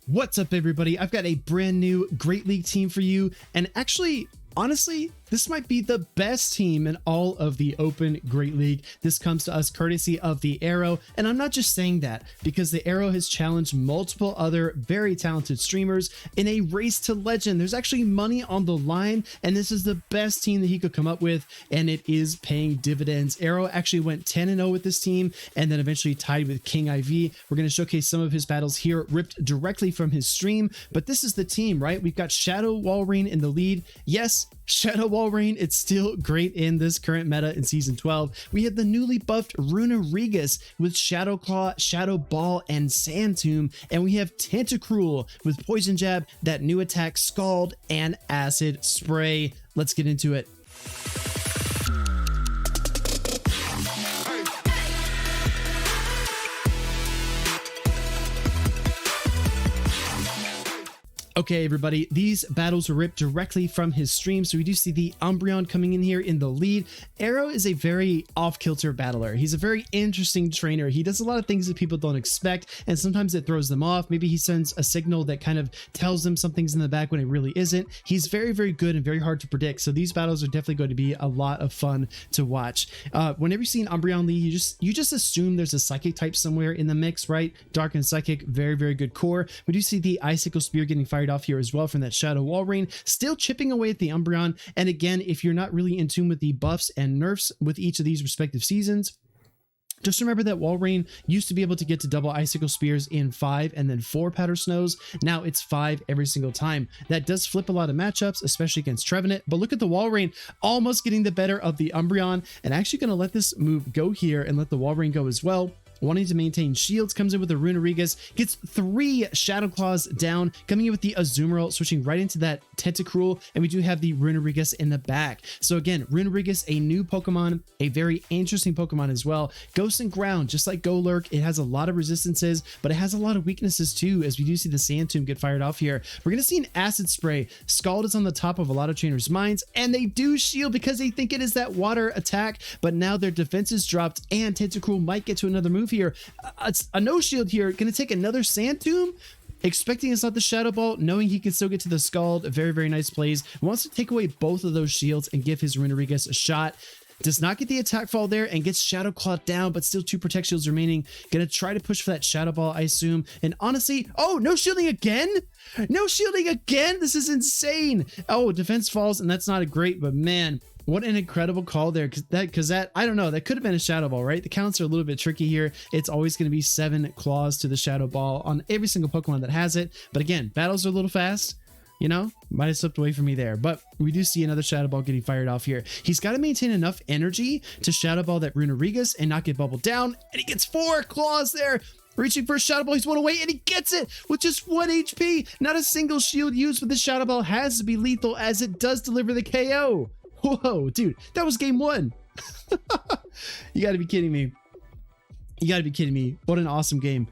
What's up, everybody? I've got a brand new Great League team for you, and actually, honestly, this might be the best team in all of the Open Great League. This comes to us courtesy of the Arrohh, and I'm not just saying that because the Arrohh has challenged multiple other very talented streamers in a race to legend. There's actually money on the line, and this is the best team that he could come up with, and it is paying dividends. Arrohh actually went 10-0 with this team, and then eventually tied with Kieng IV. We're going to showcase some of his battles here, ripped directly from his stream, but this is the team, right? We've got Shadow Walrein in the lead. Yes, Shadow Walrein, it's still great in this current meta in Season 12. We have the newly buffed Runerigus with Shadow Claw, Shadow Ball, and Sand Tomb. And we have Tentacruel with Poison Jab, that new attack, Scald, and Acid Spray. Let's get into it. Okay, everybody, these battles were ripped directly from his stream, so we do see the Umbreon coming in here in the lead. Arrohh is a very off-kilter battler. He's a very interesting trainer. He does a lot of things that people don't expect, and sometimes it throws them off. Maybe he sends a signal that kind of tells them something's in the back when it really isn't. He's very, very good and very hard to predict, so these battles are definitely going to be a lot of fun to watch. Whenever you see an Umbreon lead, you just assume there's a Psychic type somewhere in the mix, right? Dark and Psychic, very, very good core. We do see the Icicle Spear getting fired off here as well from that Shadow Walrein, still chipping away at the Umbreon. And again, if you're not really in tune with the buffs and nerfs with each of these respective seasons, just remember that Walrein used to be able to get to double Icicle Spears in 5 and then 4 Powder Snows. Now it's 5 every single time. That does flip a lot of matchups, especially against Trevenant. But look at the Walrein almost getting the better of the Umbreon, and actually going to let this move go here and let the Walrein go as well. Wanting to maintain shields, comes in with the Runerigus, gets 3 Shadow Claws down, coming in with the Azumarill, switching right into that Tentacruel, and we do have the Runerigus in the back. So again, Runerigus, a new Pokemon, a very interesting Pokemon as well. Ghost and Ground, just like Golurk, it has a lot of resistances, but it has a lot of weaknesses too, as we do see the Sand Tomb get fired off here. We're going to see an Acid Spray. Scald is on the top of a lot of trainers' minds, and they do shield because they think it is that water attack, but now their defense is dropped, and Tentacruel might get to another move here. A no shield here, gonna take another Sand Tomb, expecting it's not the Shadow Ball, knowing he can still get to the Scald. Very, very nice plays. Wants to take away both of those shields and give his Runerigus a shot. Does not get the attack fall there and gets Shadow Claw down, but still 2 Protect Shields remaining. Gonna try to push for that Shadow Ball, I assume. And honestly, oh, no shielding again? No shielding again? This is insane. Oh, defense falls, and that's not a great, but man, what an incredible call there, because that, I don't know, that could have been a Shadow Ball, right? The counts are a little bit tricky here. It's always going to be 7 claws to the Shadow Ball on every single Pokemon that has it. But again, battles are a little fast. You know, might have slipped away from me there, but we do see another Shadow Ball getting fired off here. He's got to maintain enough energy to Shadow Ball that Runerigus and not get bubbled down, and he gets 4 claws there. Reaching for a Shadow Ball, he's 1 away, and he gets it with just 1 HP. Not a single shield used with the Shadow Ball. Has to be lethal as it does deliver the KO. Whoa, dude, that was game 1. You got to be kidding me. You got to be kidding me. What an awesome game.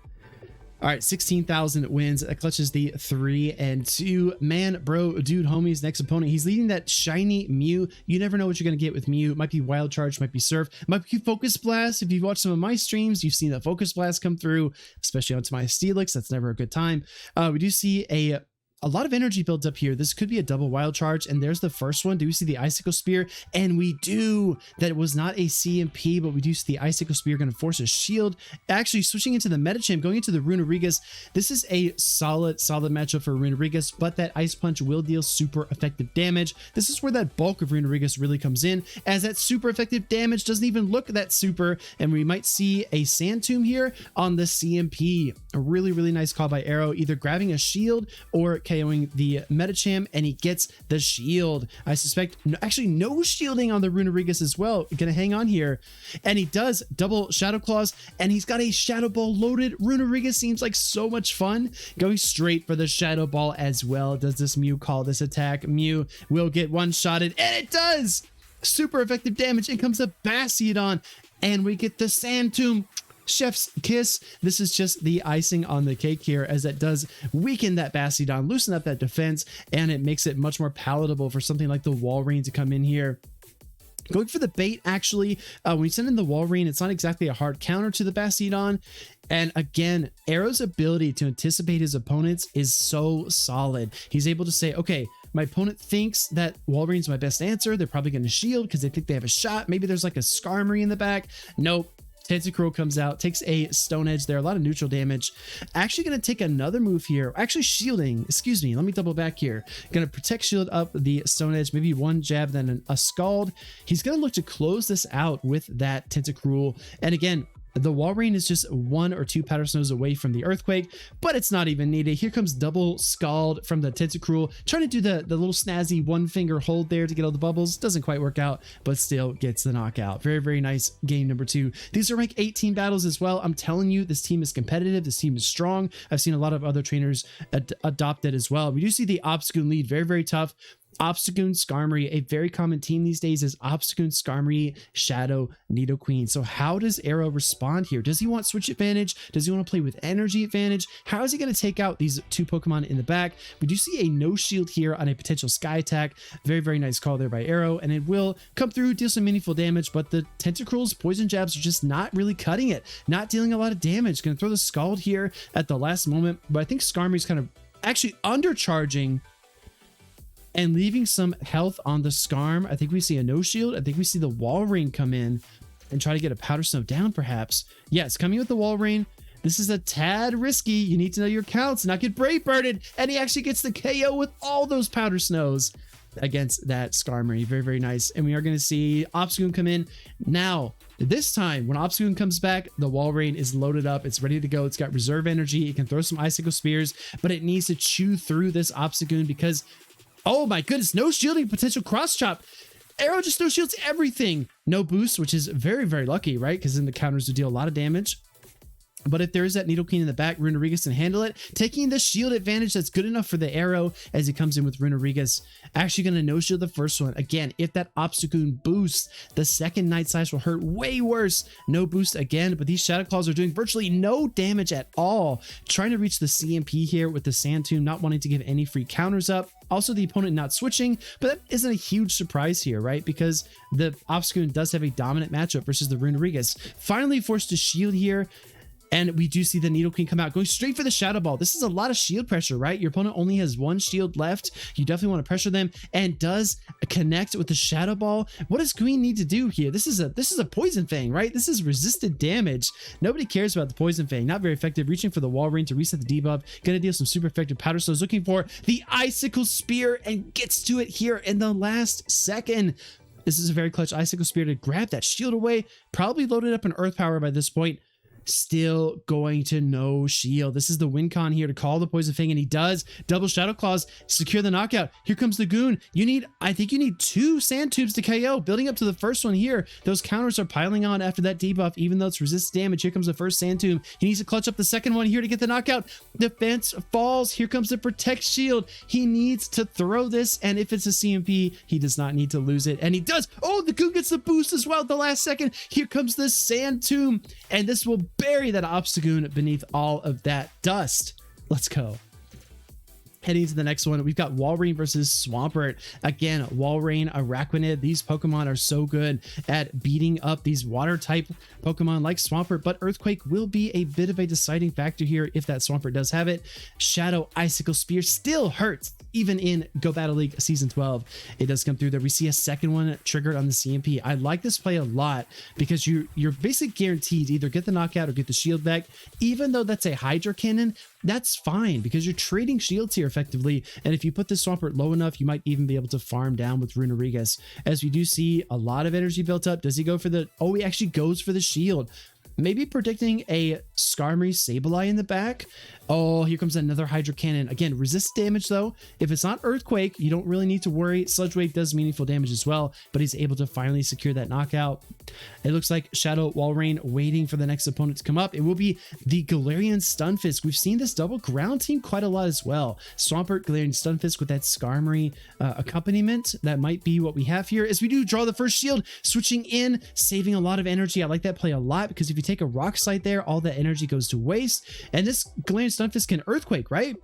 All right, 16,000 wins. That clutches the 3 and 2. Man, bro, dude, homie's next opponent. He's leading that shiny Mew. You never know what you're going to get with Mew. Might be Wild Charge, might be Surf, might be Focus Blast. If you've watched some of my streams, you've seen the Focus Blast come through, especially onto my Steelix. That's never a good time. We do see a lot of energy builds up here. This could be a double Wild Charge, and there's the first one. Do we see the Icicle Spear? And we do. That was not a CMP, but we do see the Icicle Spear going to force a shield. Actually, switching into the Medicham, going into the Runerigus. This is a solid matchup for Runerigus, but that Ice Punch will deal super effective damage. This is where that bulk of Runerigus really comes in, as that super effective damage doesn't even look that super, and we might see a Sand Tomb here on the CMP. A really, really nice call by Arrohh, either grabbing a shield or KOing the Medicham, and he gets the shield. I suspect actually no shielding on the Runerigus as well. Gonna hang on here, and he does double Shadow Claws, and he's got a Shadow Ball loaded. Runerigus seems like so much fun, going straight for the Shadow Ball as well. Does this Mew call this attack? Mew will get one-shotted, and it does! Super effective damage. In comes a Bastiodon, and we get the Sand Tomb. Chef's kiss. This is just the icing on the cake here, as it does weaken that Bastiodon, loosen up that defense, and it makes it much more palatable for something like the Walrein to come in here. Going for the bait, actually, when you send in the Walrein, it's not exactly a hard counter to the Bastiodon. And again, Arrow's ability to anticipate his opponents is so solid. He's able to say, okay, my opponent thinks that Walrein's my best answer. They're probably going to shield because they think they have a shot. Maybe there's like a Skarmory in the back. Nope. Tentacruel comes out, takes a Stone Edge there, a lot of neutral damage. Actually going to take another move here. Actually shielding, excuse me, let me double back here. Going to protect shield up the Stone Edge, maybe one jab, then a Scald. He's going to look to close this out with that Tentacruel. And again, the Walrein is just 1 or 2 Powder Snows away from the Earthquake, but it's not even needed. Here comes double Scald from the Tentacruel, trying to do the little snazzy one finger hold there to get all the bubbles. Doesn't quite work out, but still gets the knockout. Very, very nice game number 2. These are rank 18 battles as well. I'm telling you, this team is competitive. This team is strong. I've seen a lot of other trainers adopt it as well. We do see the Obstagoon lead. Very, very tough. Obstagoon, Skarmory, a very common team these days is Obstagoon, Skarmory, Shadow, Nidoqueen. So how does Arroh respond here? Does he want switch advantage? Does he want to play with energy advantage? How is he going to take out these 2 Pokemon in the back? We do see a no shield here on a potential sky attack. Very, very nice call there by Arroh, and it will come through, deal some meaningful damage, but the Tentacruel's poison jabs are just not really cutting it. Not dealing a lot of damage. Going to throw the Scald here at the last moment, but I think Skarmory's kind of actually undercharging and leaving some health on the Skarm. I think we see a no shield. I think we see the Walrein come in and try to get a Powder Snow down, perhaps. Yes, coming with the Walrein. This is a tad risky. You need to know your counts, not get Brave Birded. And he actually gets the KO with all those Powder Snows against that Skarmory. Very, very nice. And we are going to see Obstagoon come in. Now, this time, when Obstagoon comes back, the Walrein is loaded up. It's ready to go. It's got reserve energy. It can throw some Icicle Spears, but it needs to chew through this Obstagoon because, oh my goodness, no shielding, potential cross chop. Arrow just no shields everything. No boost, which is very, very lucky, right? Because then the counters will deal a lot of damage. But if there is that Nidoqueen in the back, Runerigus can handle it, taking the shield advantage that's good enough for the Arrow as he comes in with Runerigus. Actually going to no-shield the first one. Again, if that Obstagoon boosts, the second Night Slash will hurt way worse. No boost again, but these Shadow Claws are doing virtually no damage at all. Trying to reach the CMP here with the Sand Tomb, not wanting to give any free counters up. Also, the opponent not switching, but that isn't a huge surprise here, right? Because the Obstagoon does have a dominant matchup versus the Runerigus. Finally forced to shield here. And we do see the Nidoqueen come out, going straight for the Shadow Ball. This is a lot of shield pressure, right? Your opponent only has 1 shield left. You definitely want to pressure them, and does connect with the Shadow Ball. What does Queen need to do here? This is a Poison Fang, right? This is resisted damage. Nobody cares about the Poison Fang. Not very effective. Reaching for the Walrein to reset the debuff. Gonna deal some super effective Powder Snows. Looking for the Icicle Spear and gets to it here in the last second. This is a very clutch Icicle Spear to grab that shield away. Probably loaded up an Earth Power by this point. Still going to no shield. This is the win con here to call the Poison Fang, and he does. Double Shadow Claws, secure the knockout. Here comes the Goon. I think you need 2 Sand Tubes to KO. Building up to the first one here. Those counters are piling on after that debuff, even though it's resist damage. Here comes the first Sand Tube. He needs to clutch up the second one here to get the knockout. Defense falls. Here comes the Protect Shield. He needs to throw this, and if it's a CMP, he does not need to lose it, and he does. Oh, the Goon gets the boost as well at the last second. Here comes the Sand Tomb, and this will bury that Obstagoon beneath all of that dust. Let's go. Heading to the next one, we've got Walrein versus Swampert. Again, Walrein, Araquanid. These Pokemon are so good at beating up these water type Pokemon like Swampert, but Earthquake will be a bit of a deciding factor here if that Swampert does have it. Shadow Icicle Spear still hurts, even in Go Battle League Season 12. It does come through there. We see a second one triggered on the CMP. I like this play a lot because you're basically guaranteed to either get the knockout or get the shield back. Even though that's a Hydro Cannon, that's fine because you're trading shields here effectively. And if you put this Swampert low enough, you might even be able to farm down with Runerigus. As we do see a lot of energy built up. Does he go for the... Oh, he actually goes for the shield. Maybe predicting a Skarmory Sableye in the back. Oh, here comes another Hydro Cannon. Again, resist damage though. If it's not Earthquake, you don't really need to worry. Sludge Wave does meaningful damage as well, but he's able to finally secure that knockout. It looks like Shadow Walrein waiting for the next opponent to come up. It will be the Galarian Stunfisk. We've seen this double ground team quite a lot as well. Swampert, Galarian Stunfisk with that Skarmory accompaniment. That might be what we have here as we do draw the first shield, switching in, saving a lot of energy. I like that play a lot because if you take a Rock Slide there, all that energy goes to waste. And this Galarian Stunfisk can Earthquake, right?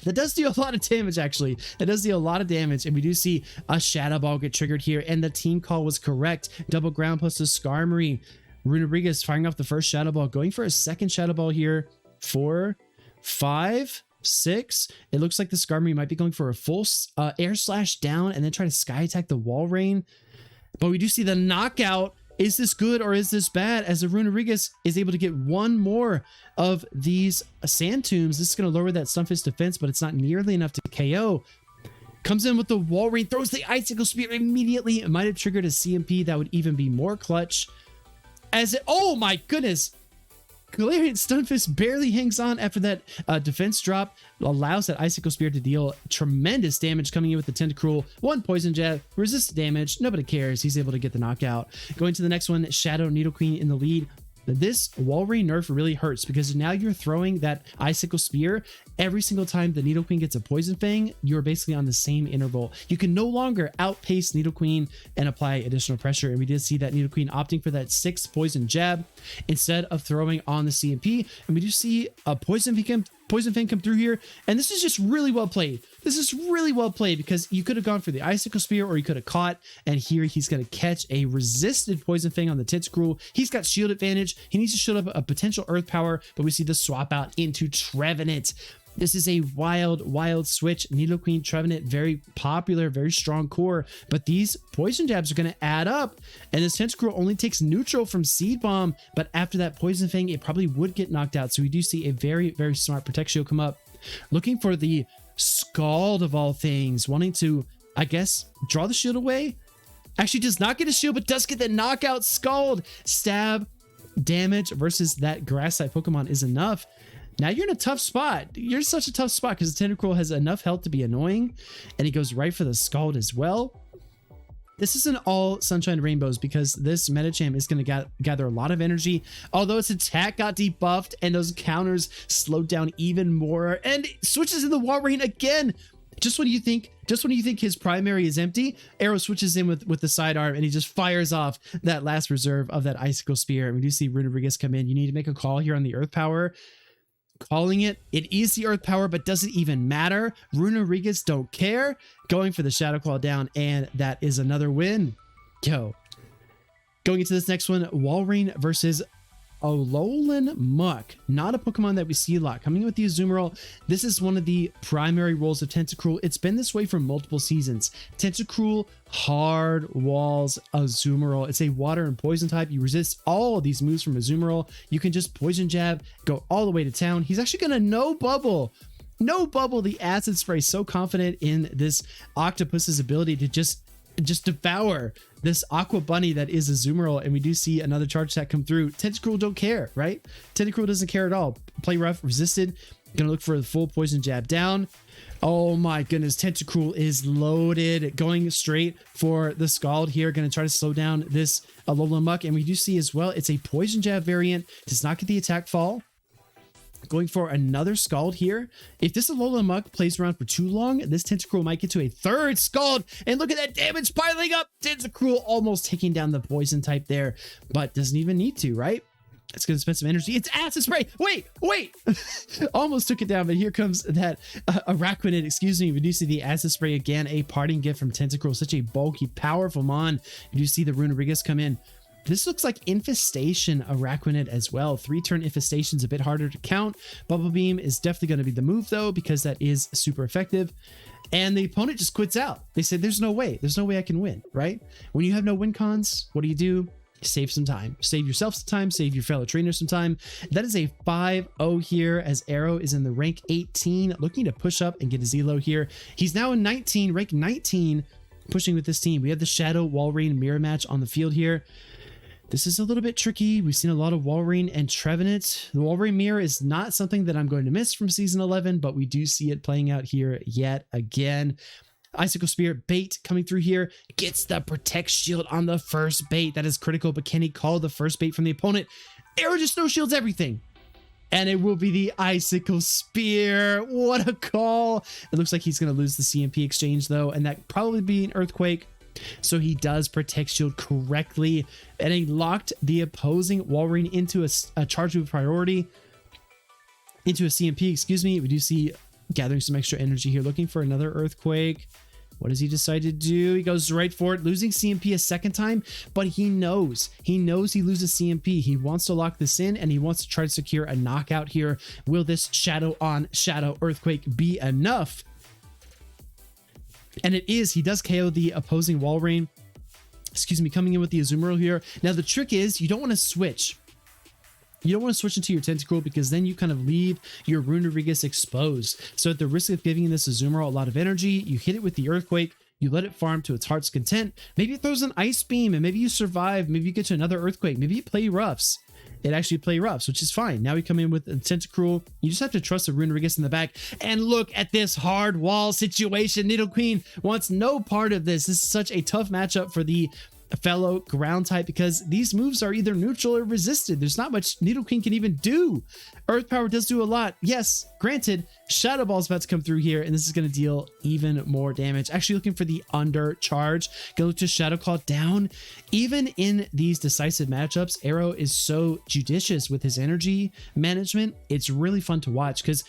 That does deal a lot of damage, actually. That does deal a lot of damage, and we do see a Shadow Ball get triggered here, and the team call was correct. Double ground plus the Skarmory. Runerigus firing off the first Shadow Ball, going for a second Shadow Ball here. 4, 5, 6. It looks like the Skarmory might be going for a full air slash down and then try to sky attack the Walrein. But we do see the knockout. Is this good or is this bad? As the Runerigus is able to get one more of these Sand Tombs. This is going to lower that Stunfisk defense, but it's not nearly enough to KO. Comes in with the Walrein, throws the Icicle Spear immediately. It might have triggered a CMP that would even be more clutch. As it, oh my goodness. Galarian Stunfisk barely hangs on after that defense drop. Allows that Icicle Spear to deal tremendous damage, coming in with the Tentacruel. 1 Poison Jab, resist damage. Nobody cares. He's able to get the knockout. Going to the next one, Shadow Nidoqueen in the lead. This Walrein nerf really hurts because now you're throwing that Icicle Spear. Every single time the Nidoqueen gets a Poison Fang, you're basically on the same interval. You can no longer outpace Nidoqueen and apply additional pressure. And we did see that Nidoqueen opting for that 6th Poison Jab instead of throwing on the CMP. And we do see a Poison Fang come through here. And this is just really well played. This is really well played because you could have gone for the Icicle Spear or you could have caught. And here he's going to catch a resisted Poison Fang on the Tentacruel. He's got shield advantage. He needs to shield up a potential Earth Power, but we see the swap out into Trevenant. This is a wild switch. Nidoqueen, Trevenant, very popular, very strong core, but these Poison Jabs are going to add up, and this Tentacruel only takes neutral from Seed Bomb, but after that Poison Fang, it probably would get knocked out, so we do see a very smart Protect Shield come up. Looking for the Scald of all things, wanting to, I guess, draw the shield away. Actually does not get a shield, but does get the knockout. Scald. Stab damage versus that Grass type Pokemon is enough. Now you're in a tough spot. You're in such a tough spot because the Tentacruel has enough health to be annoying, and he goes right for the Scald as well. This isn't all sunshine and rainbows because this Medicham is going to gather a lot of energy, although its attack got debuffed and those counters slowed down even more, and it switches in the Walrein again. Just when you think his primary is empty, Arrohh switches in with the sidearm and he just fires off that last reserve of that Icicle Spear. And we do see Runerigus come in. You need to make a call here on the Earth Power. Calling it. It is the Earth Power, but doesn't even matter. Runerigus don't care. Going for the Shadow Claw down, and that is another win. Go. Going into this next one, Walrein versus Alolan Muck. Not a Pokemon that we see a lot. Coming in with the Azumarill, this is one of the primary roles of Tentacruel. It's been this way for multiple seasons. Tentacruel, hard walls, Azumarill. It's a water and poison type. You resist all of these moves from Azumarill. You can just Poison Jab, go all the way to town. He's actually going to no bubble the Acid Spray. So confident in this Octopus's ability to just devour this Aqua Bunny that is Azumarill, and we do see another charge attack come through. Tentacruel don't care, right? Tentacruel doesn't care at all. Play rough, resisted. Gonna look for the full Poison Jab down. Oh my goodness, Tentacruel is loaded. Going straight for the Scald here. Gonna try to slow down this Alolan Muck, and we do see as well, it's a Poison Jab variant. Does not get the attack fall. Going for another Scald here. If this Alolan Muck plays around for too long, this Tentacruel might get to a third Scald. And look at that damage piling up. Tentacruel almost taking down the poison type there, but doesn't even need to, right? It's going to spend some energy. It's Acid Spray. Wait. Almost took it down, but here comes that Araquanid. Excuse me. We do see the Acid Spray again. A parting gift from Tentacruel. Such a bulky, powerful mon. You do see the Runerigus come in. This looks like Infestation Araquanid as well. 3-turn Infestation's a bit harder to count. Bubble Beam is definitely going to be the move though, because that is super effective. And the opponent just quits out. They say, there's no way I can win, right? When you have no win cons, what do? Save some time. Save yourself some time. Save your fellow trainers some time. That is a 5-0 here as Arrohh is in the rank 18, looking to push up and get his elo here. He's now in 19, rank 19, pushing with this team. We have the Shadow Walrein mirror match on the field here. This is a little bit tricky. We've seen a lot of Walrein and Trevenant. The Walrein mirror is not something that I'm going to miss from season 11, but we do see it playing out here yet again. Icicle Spear bait coming through here, gets the Protect Shield on the first bait. That is critical, but can he call the first bait from the opponent? Arrohh just no shields everything. And it will be the Icicle Spear. What a call. It looks like he's going to lose the CMP exchange though, and that probably be an Earthquake. So he does Protect Shield correctly, and he locked the opposing Walrein into a charge move priority, into a CMP, excuse me. We do see gathering some extra energy here, looking for another Earthquake. What does he decide to do? He goes right for it, losing CMP a second time, but he knows he loses CMP. He wants to lock this in, and he wants to try to secure a knockout here. Will this Shadow on Shadow Earthquake be enough? And it is. He does KO the opposing Walrein. Excuse me, coming in with the Azumarill here. Now, the trick is you don't want to switch. You don't want to switch into your Tentacruel because then you kind of leave your Runerigus exposed. So at the risk of giving this Azumarill a lot of energy, you hit it with the Earthquake, you let it farm to its heart's content. Maybe it throws an Ice Beam and maybe you survive. Maybe you get to another Earthquake. Maybe you play roughs. It actually play roughs, which is fine. Now we come in with a Tentacruel. You just have to trust the Runerigus in the back. And look at this hard wall situation. Nidoqueen wants no part of this. This is such a tough matchup for the fellow ground type because these moves are either neutral or resisted. There's not much Nidoqueen can even do. Earth Power does do a lot. Yes, granted, Shadow Ball is about to come through here, and this is going to deal even more damage. Actually looking for the undercharge. Gonna look to Shadow Claw down. Even in these decisive matchups, Arrohh is so judicious with his energy management. It's really fun to watch because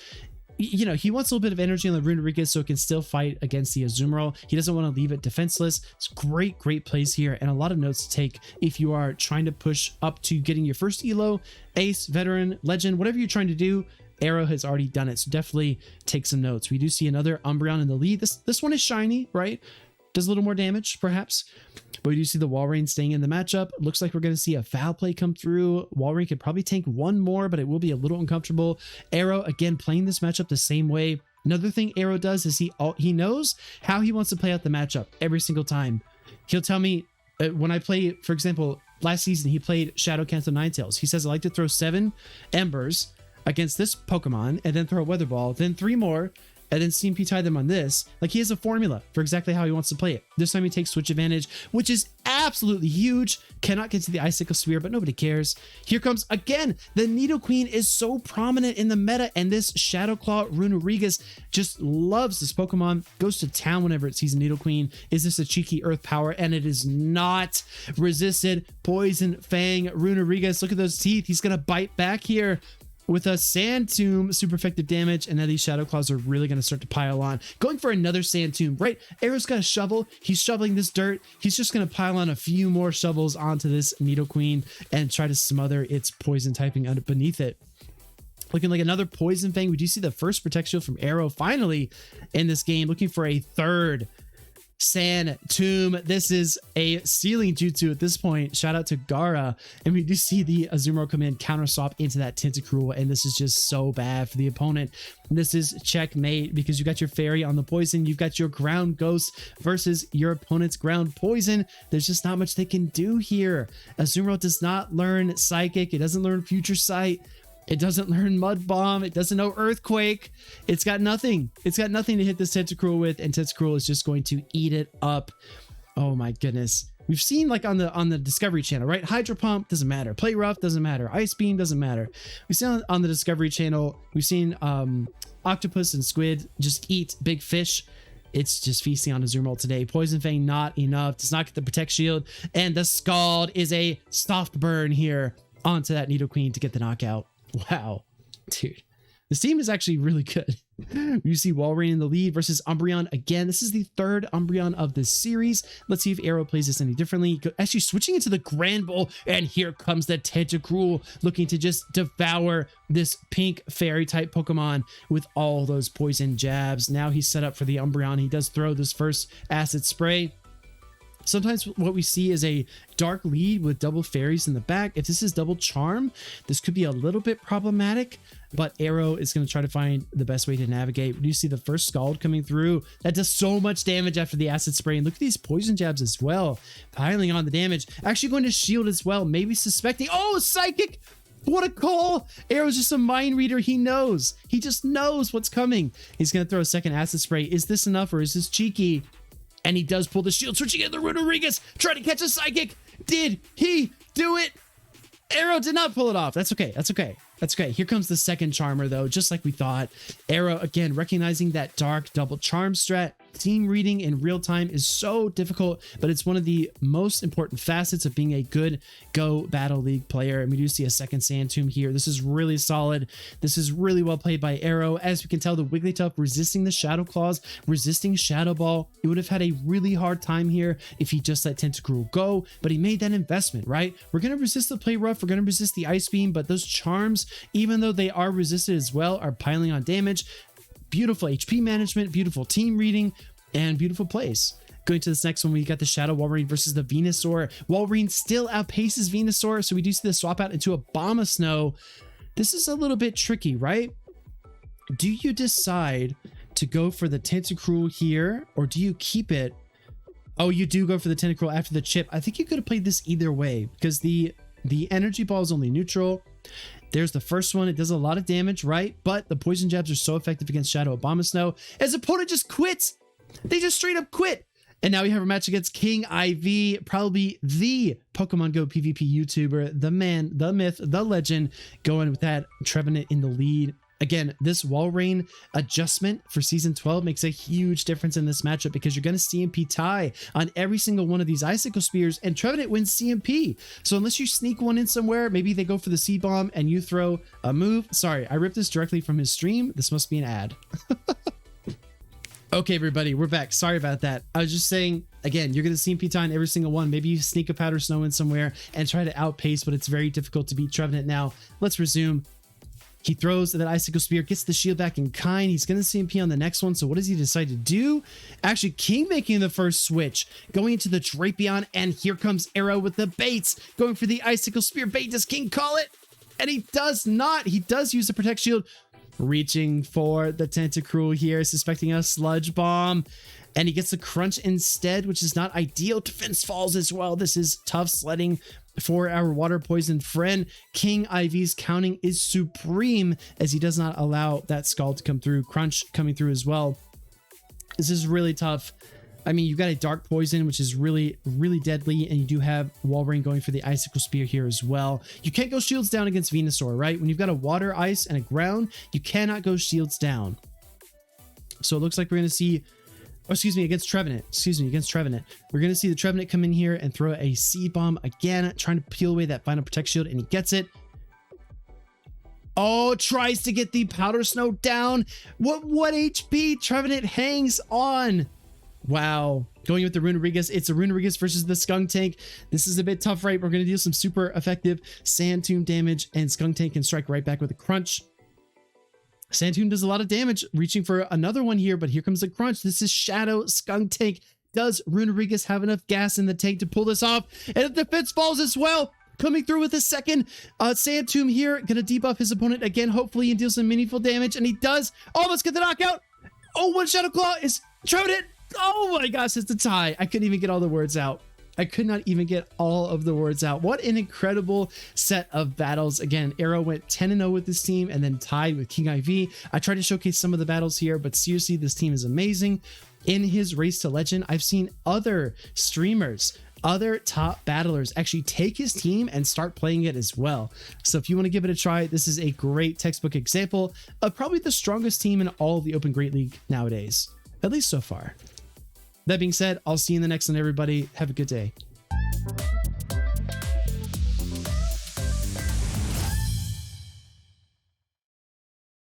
you know, he wants a little bit of energy on the Runerigus so it can still fight against the Azumarill. He doesn't want to leave it defenseless. It's great plays here and a lot of notes to take if you are trying to push up to getting your first elo, ace, veteran, legend, whatever you're trying to do. Arrohh has already done it, so definitely take some notes. We do see another Umbreon in the lead. This one is shiny, right? Does a little more damage, perhaps. But we do see the Walrein staying in the matchup. Looks like we're going to see a foul play come through. Walrein could probably tank one more, but it will be a little uncomfortable. Arrohh, again, playing this matchup the same way. Another thing Arrohh does is he knows how he wants to play out the matchup every single time. He'll tell me, when I play, for example, last season, he played Shadow Kanto Ninetales. He says, I like to throw 7 Embers against this Pokemon, and then throw a Weather Ball, then 3 more, and then CMP tie them on this. Like, he has a formula for exactly how he wants to play it. This time he takes switch advantage, which is absolutely huge. Cannot get to the Icicle Sphere, but nobody cares. Here comes again. The Nidoqueen is so prominent in the meta, and this Shadow Claw Runerigus just loves this Pokemon. Goes to town whenever it sees a Nidoqueen. Is this a cheeky Earth Power? And it is not resisted. Poison Fang Runerigus. Look at those teeth. He's gonna bite back here with a Sand Tomb, super effective damage, and now these Shadow Claws are really going to start to pile on. Going for another Sand Tomb, right? Arrow's got a shovel. He's shoveling this dirt. He's just going to pile on a few more shovels onto this Nidoqueen and try to smother its poison typing beneath it. Looking like another Poison Fang. We do see the first Protect Shield from Arrohh finally in this game. Looking for a third Sand Tomb. This is a Sealing Jutsu at this point. Shout out to Gara. And we do see the Azumarill come in, counter swap into that Tentacruel, and this is just so bad for the opponent. This is checkmate because you got your fairy on the poison, you've got your ground ghost versus your opponent's ground poison. There's just not much they can do here. Azumarill does not learn Psychic, it doesn't learn Future Sight, it doesn't learn Mud Bomb. It doesn't know Earthquake. It's got nothing. It's got nothing to hit this Tentacruel with, and Tentacruel is just going to eat it up. Oh my goodness. We've seen like on the Discovery Channel, right? Hydro Pump doesn't matter. Play Rough doesn't matter. Ice Beam doesn't matter. We've seen on the Discovery Channel, we've seen Octopus and Squid just eat big fish. It's just feasting on Azumarill today. Poison Fang not enough. Does not get the Protect Shield. And the Scald is a soft burn here onto that Nidoqueen to get the knockout. Wow, dude, this team is actually really good. You see Walrein in the lead versus Umbreon again. This is the third Umbreon of this series. Let's see if Arrohh plays this any differently. Actually switching into the Grand Bowl, and here comes the Tentacruel looking to just devour this pink fairy type Pokemon with all those poison jabs. Now he's set up for the Umbreon. He does throw this first Acid Spray. Sometimes what we see is a dark lead with double fairies in the back. If this is double charm, this could be a little bit problematic, but Arrohh is going to try to find the best way to navigate. We do see the first Scald coming through. That does so much damage after the Acid Spray. And look at these poison jabs as well, piling on the damage. Actually going to shield as well, maybe suspecting. Oh, Psychic! What a call! Arrow's just a mind reader. He knows. He just knows what's coming. He's going to throw a second Acid Spray. Is this enough or is this cheeky? And he does pull the shield, switching in the Runerigus, trying to catch a Psychic. Did he do it? Arrohh did not pull it off. That's okay. That's okay. That's okay. Here comes the second Charmer, though, just like we thought. Arrohh, again, recognizing that dark double charm strat. Team reading in real time is so difficult, but it's one of the most important facets of being a good Go Battle League player. And we do see a second Sand Tomb here. This is really solid. This is really well played by Arrohh. As we can tell, the Wigglytuff resisting the Shadow Claws, resisting Shadow Ball. It would have had a really hard time here if he just let Tentacruel go, but he made that investment, right? We're going to resist the Play Rough. We're going to resist the Ice Beam, but those charms, even though they are resisted as well, are piling on damage. Beautiful HP management, beautiful team reading, and beautiful plays. Going to this next one, we got the Shadow Walrein versus the Venusaur. Walrein still outpaces Venusaur, so we do see the swap out into a Abomasnow. This is a little bit tricky, right? Do you decide to go for the Tentacruel here, or do you keep it? Oh, you do go for the Tentacruel after the chip. I think you could have played this either way, because the Energy Ball is only neutral. There's the first one. It does a lot of damage, right? But the poison jabs are so effective against Shadow Abomasnow. His opponent just quits. They just straight up quit. And now we have a match against Kieng IV, probably the Pokemon Go PvP YouTuber, the man, the myth, the legend, going with that Trevenant in the lead. Again, this Walrein adjustment for Season 12 makes a huge difference in this matchup because you're going to CMP tie on every single one of these Icicle Spears, and Trevenant wins CMP. So unless you sneak one in somewhere, maybe they go for the Seed Bomb and you throw a move. Sorry, I ripped this directly from his stream. This must be an ad. Okay, everybody, we're back. Sorry about that. I was just saying, again, you're going to CMP tie on every single one. Maybe you sneak a Powder Snow in somewhere and try to outpace, but it's very difficult to beat Trevenant now. Let's resume. He throws that Icicle Spear, gets the shield back in kind. He's going to CMP on the next one. So what does he decide to do? Actually, King making the first switch, going into the Drapion, and here comes Arrohh with the baits, going for the Icicle Spear bait. Does King call it? And he does not. He does use the Protect Shield, reaching for the Tentacruel here, suspecting a Sludge Bomb. And he gets the Crunch instead, which is not ideal. Defense falls as well. This is tough sledding for our water poison friend. Kieng IV's counting is supreme as he does not allow that Scald to come through. Crunch coming through as well. This is really tough. I mean, you've got a Dark Poison, which is really, really deadly, and you do have Walrein going for the Icicle Spear here as well. You can't go shields down against Venusaur, right? When you've got a water, ice, and a ground, you cannot go shields down. So it looks like we're going to see... Oh, excuse me, against Trevenant. Against Trevenant. We're going to see the Trevenant come in here and throw a Seed Bomb again, trying to peel away that final Protect Shield, and he gets it. Oh, tries to get the Powder Snow down. What HP? Trevenant hangs on. Wow. Going with the Runerigus. It's a Runerigus versus the Skuntank. This is a bit tough, right? We're going to deal some super effective Sand Tomb damage, and Skuntank can strike right back with a Crunch. Sand Tomb does a lot of damage, reaching for another one here, but here comes the Crunch. This is Shadow Skuntank. Does Runerigus have enough gas in the tank to pull this off? And the defense falls as well. Coming through with a second Sand Tomb here. Gonna debuff his opponent again, hopefully, and deal some meaningful damage. And he does almost get the knockout. Oh, one Shadow Claw is Trevenant. Oh my gosh, it's a tie. I couldn't even get all the words out. I could not even get all of the words out. What an incredible set of battles. Again, Arrohh went 10-0 with this team and then tied with Kieng IV. I tried to showcase some of the battles here, but seriously, this team is amazing. In his Race to Legend, I've seen other streamers, other top battlers actually take his team and start playing it as well. So if you want to give it a try, this is a great textbook example of probably the strongest team in all of the Open Great League nowadays, at least so far. That being said, I'll see you in the next one, everybody. Have a good day.